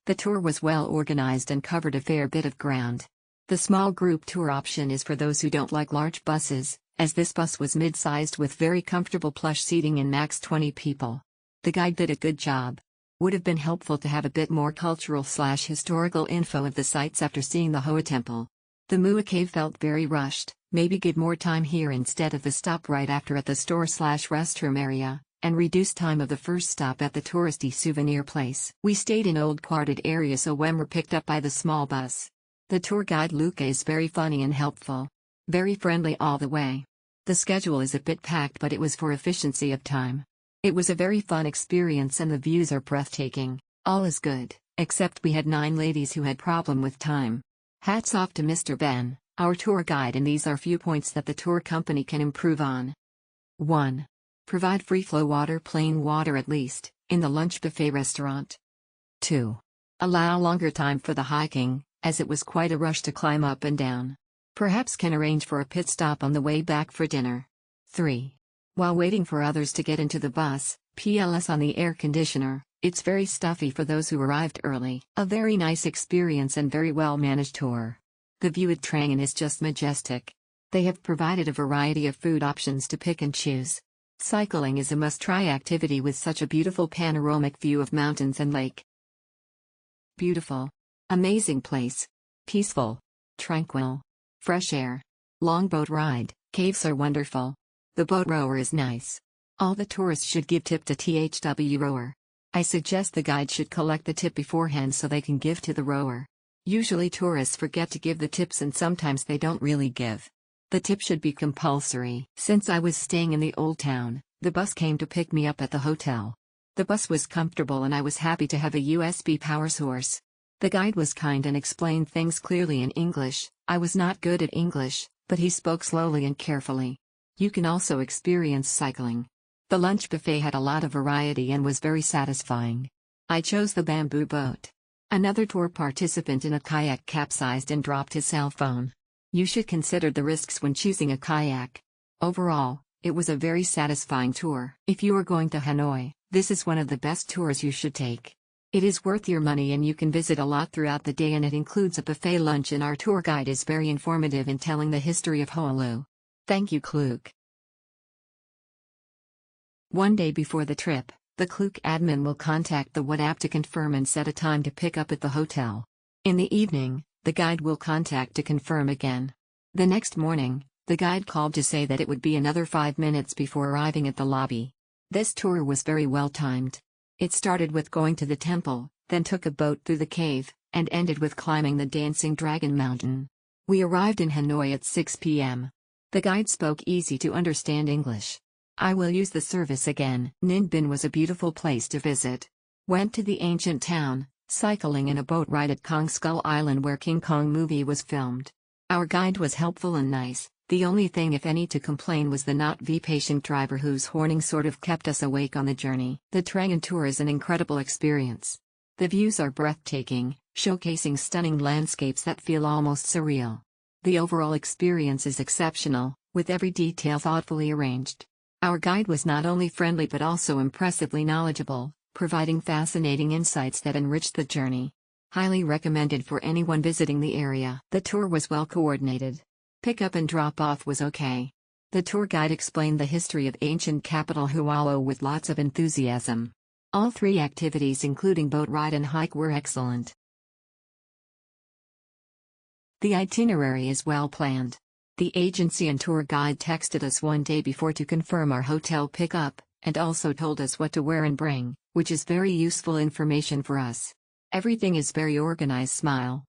The tour was well organized and covered a fair bit of ground. The small group tour option is for those who don't like large buses, as this bus was mid-sized with very comfortable plush seating and max 20 people. The guide did a good job. Would have been helpful to have a bit more cultural/historical info of the sites after seeing the Hoa Temple. The Mua Cave felt very rushed, maybe give more time here instead of the stop right after at the store/restroom area, and reduce time of the first stop at the touristy souvenir place. We stayed in old quartered area so when we're picked up by the small bus. The tour guide Luca is very funny and helpful. Very friendly all the way. The schedule is a bit packed but it was for efficiency of time. It was a very fun experience and the views are breathtaking. All is good, except we had 9 ladies who had problem with time. Hats off to Mr. Ben, our tour guide, and these are few points that the tour company can improve on. 1. Provide free flow water, plain water at least, in the lunch buffet restaurant. 2. Allow longer time for the hiking, as it was quite a rush to climb up and down. Perhaps can arrange for a pit stop on the way back for dinner. 3. While waiting for others to get into the bus, PLS on the air conditioner, it's very stuffy for those who arrived early. A very nice experience and very well managed tour. The view at Trang An is just majestic. They have provided a variety of food options to pick and choose. Cycling is a must-try activity with such a beautiful panoramic view of mountains and lake. Beautiful. Amazing place. Peaceful. Tranquil. Fresh air. Long boat ride. Caves are wonderful. The boat rower is nice. All the tourists should give tip to THW rower. I suggest the guide should collect the tip beforehand so they can give to the rower. Usually tourists forget to give the tips and sometimes they don't really give. The tip should be compulsory. Since I was staying in the old town, the bus came to pick me up at the hotel. The bus was comfortable and I was happy to have a USB power source. The guide was kind and explained things clearly in English. I was not good at English, but he spoke slowly and carefully. You can also experience cycling. The lunch buffet had a lot of variety and was very satisfying. I chose the bamboo boat. Another tour participant in a kayak capsized and dropped his cell phone. You should consider the risks when choosing a kayak. Overall, it was a very satisfying tour. If you are going to Hanoi, this is one of the best tours you should take. It is worth your money and you can visit a lot throughout the day and it includes a buffet lunch and our tour guide is very informative in telling the history of Hoa Lu. Thank you Klook. One day before the trip, the Klook admin will contact the WhatsApp to confirm and set a time to pick up at the hotel. In the evening, the guide will contact to confirm again. The next morning, the guide called to say that it would be another 5 minutes before arriving at the lobby. This tour was very well timed. It started with going to the temple, then took a boat through the cave, and ended with climbing the Dancing Dragon Mountain. We arrived in Hanoi at 6 p.m. The guide spoke easy to understand English. I will use the service again. Ninh Binh was a beautiful place to visit. Went to the ancient town, cycling in a boat ride at Kong Skull Island where King Kong movie was filmed. Our guide was helpful and nice. The only thing if any to complain was the not very patient driver whose horning sort of kept us awake on the journey. The Trang An tour is an incredible experience. The views are breathtaking, showcasing stunning landscapes that feel almost surreal. The overall experience is exceptional, with every detail thoughtfully arranged. Our guide was not only friendly but also impressively knowledgeable, providing fascinating insights that enriched the journey. Highly recommended for anyone visiting the area. The tour was well coordinated. Pick up and drop off was okay. The tour guide explained the history of ancient capital Hoa Lu with lots of enthusiasm. All 3 activities including boat ride and hike were excellent. The itinerary is well planned. The agency and tour guide texted us one day before to confirm our hotel pickup, and also told us what to wear and bring, which is very useful information for us. Everything is very organized. Smile.